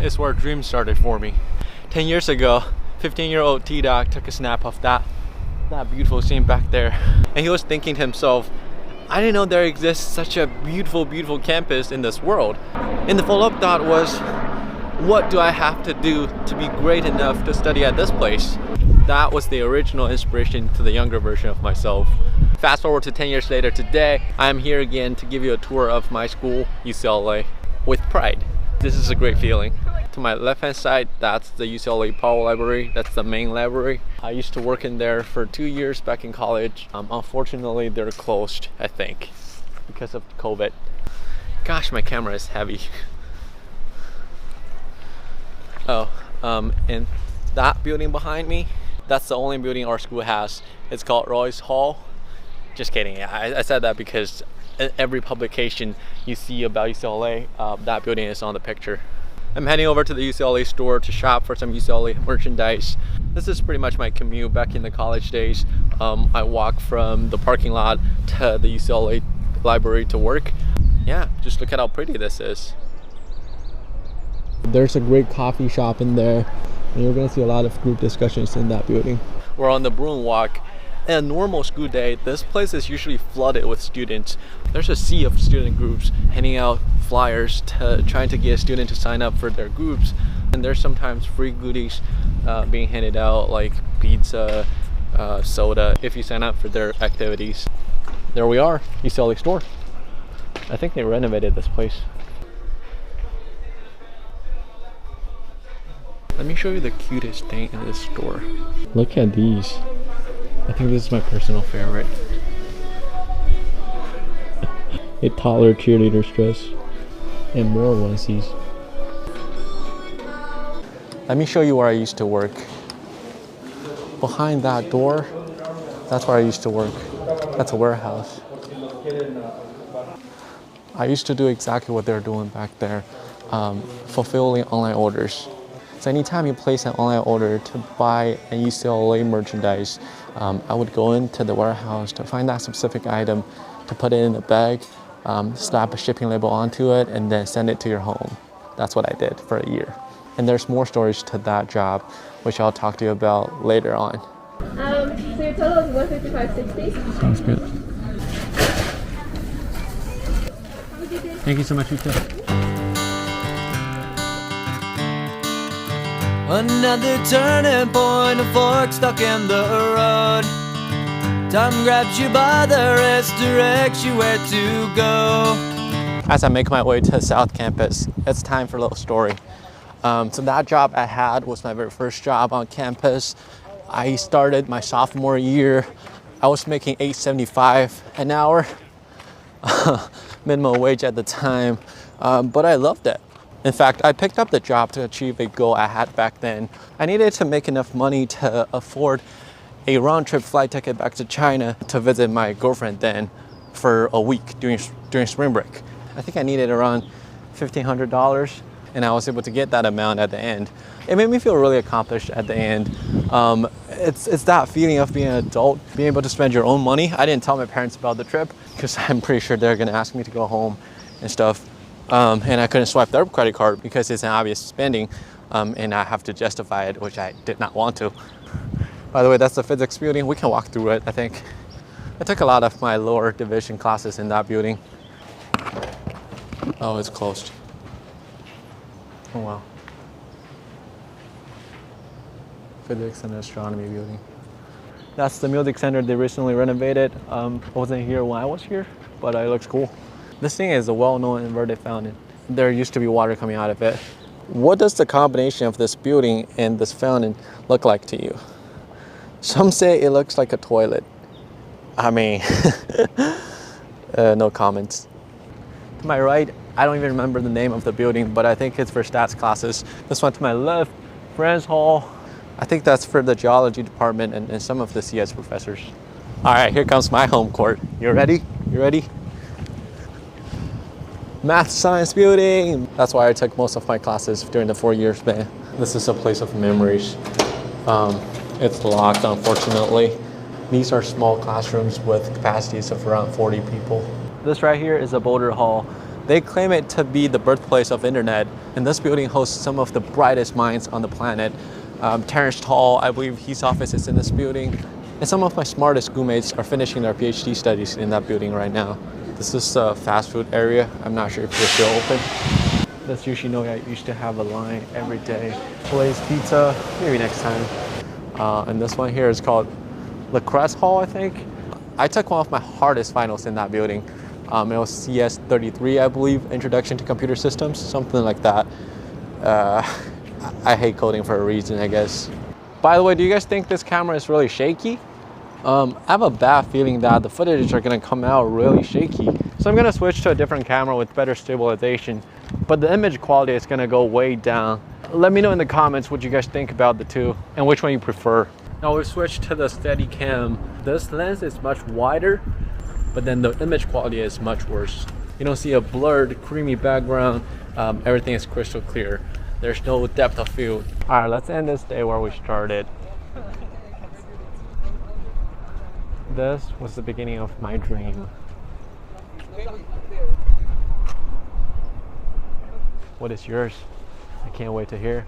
is where dreams started for me. 10 years ago, 15-year-old T-Dog took a snap of that beautiful scene back there. And he was thinking to himself, I didn't know there exists such a beautiful, beautiful campus in this world. And the follow-up thought was, what do I have to do to be great enough to study at this place? That was the original inspiration to the younger version of myself. Fast forward to 10 years later today, I am here again to give you a tour of my school, UCLA, with pride. This is a great feeling. To my left-hand side, that's the UCLA Power Library. That's the main library. I used to work in there for 2 years back in college. Unfortunately, they're closed, I think, because of COVID. Gosh, my camera is heavy. Oh, and that building behind me, that's the only building our school has. It's called Royce Hall. Just kidding. I said that because every publication you see about UCLA, that building is on the picture. I'm heading over to the UCLA store to shop for some UCLA merchandise. This is pretty much my commute back in the college days. I walk from the parking lot to the UCLA library to work. Yeah, just look at how pretty this is. There's a great coffee shop in there, and you're gonna see a lot of group discussions in that building. We're on the Bruin Walk. In a normal school day, this place is usually flooded with students. There's a sea of student groups handing out flyers trying to get a student to sign up for their groups. And there's sometimes free goodies being handed out, like pizza, soda, if you sign up for their activities. There we are, UCLA store. I think they renovated this place. Let me show you the cutest thing in this store. Look at these. I think this is my personal favorite. A toddler cheerleader's dress and more onesies. Let me show you where I used to work. Behind that door, that's where I used to work. That's a warehouse. I used to do exactly what they're doing back there, fulfilling online orders. So anytime you place an online order to buy a UCLA merchandise, I would go into the warehouse to find that specific item, to put it in a bag, slap a shipping label onto it, and then send it to your home. That's what I did for a year. And there's more stories to that job, which I'll talk to you about later on. So your total is 155.60. Sounds good. Thank you so much, you too. Another turning point, a fork stuck in the road. Time grabs you by the wrist, directs you where to go. As I make my way to South Campus, it's time for a little story. So that job I had was my very first job on campus. I started my sophomore year. I was making $8.75 an hour, minimum wage at the time, but I loved it. In fact, I picked up the job to achieve a goal I had back then. I needed to make enough money to afford a round-trip flight ticket back to China to visit my girlfriend then for a week during spring break. I think I needed around $1,500, and I was able to get that amount at the end. It made me feel really accomplished at the end. It's that feeling of being an adult, being able to spend your own money. I didn't tell my parents about the trip because I'm pretty sure they're gonna ask me to go home and stuff. And I couldn't swipe their credit card because it's an obvious spending, and I have to justify it, which I did not want to. By the way, that's the physics building. We can walk through it, I think. I took a lot of my lower division classes in that building. Oh, it's closed. Oh, wow. Physics and astronomy building. That's the music center they recently renovated. I wasn't here when I was here, but it looks cool. This thing is a well-known inverted fountain. There used to be water coming out of it. What does the combination of this building and this fountain look like to you? Some say it looks like a toilet. I mean, no comments. To my right, I don't even remember the name of the building, but I think it's for stats classes. This one to my left, Friends Hall. I think that's for the geology department and some of the CS professors. All right, here comes my home court. You ready? You ready? Math science building. That's why I took most of my classes during the 4 years span. This is a place of memories. It's locked, unfortunately. These are small classrooms with capacities of around 40 people. This right here is a Boulder Hall. They claim it to be the birthplace of internet, and this building hosts some of the brightest minds on the planet. Terrence Tall, I believe his office is in this building, and some of my smartest schoolmates are finishing their PhD studies in that building right now. This is a fast food area. I'm not sure if they're still open. That's Yoshinoya. I used to have a line every day. Blaze Pizza, maybe next time. And this one here is called Lacrosse Hall, I think. I took one of my hardest finals in that building. It was CS 33, I believe, Introduction to Computer Systems, something like that. I hate coding for a reason, I guess. By the way, do you guys think this camera is really shaky? I have a bad feeling that the footage are gonna come out really shaky. So I'm gonna switch to a different camera with better stabilization, but the image quality is gonna go way down. Let me know in the comments what you guys think about the two and which one you prefer. Now we've switched to the Steadicam. This lens is much wider, but then the image quality is much worse. You don't see a blurred, creamy background. Everything is crystal clear. There's no depth of field. All right, let's end this day where we started. This was the beginning of my dream. What is yours? I can't wait to hear.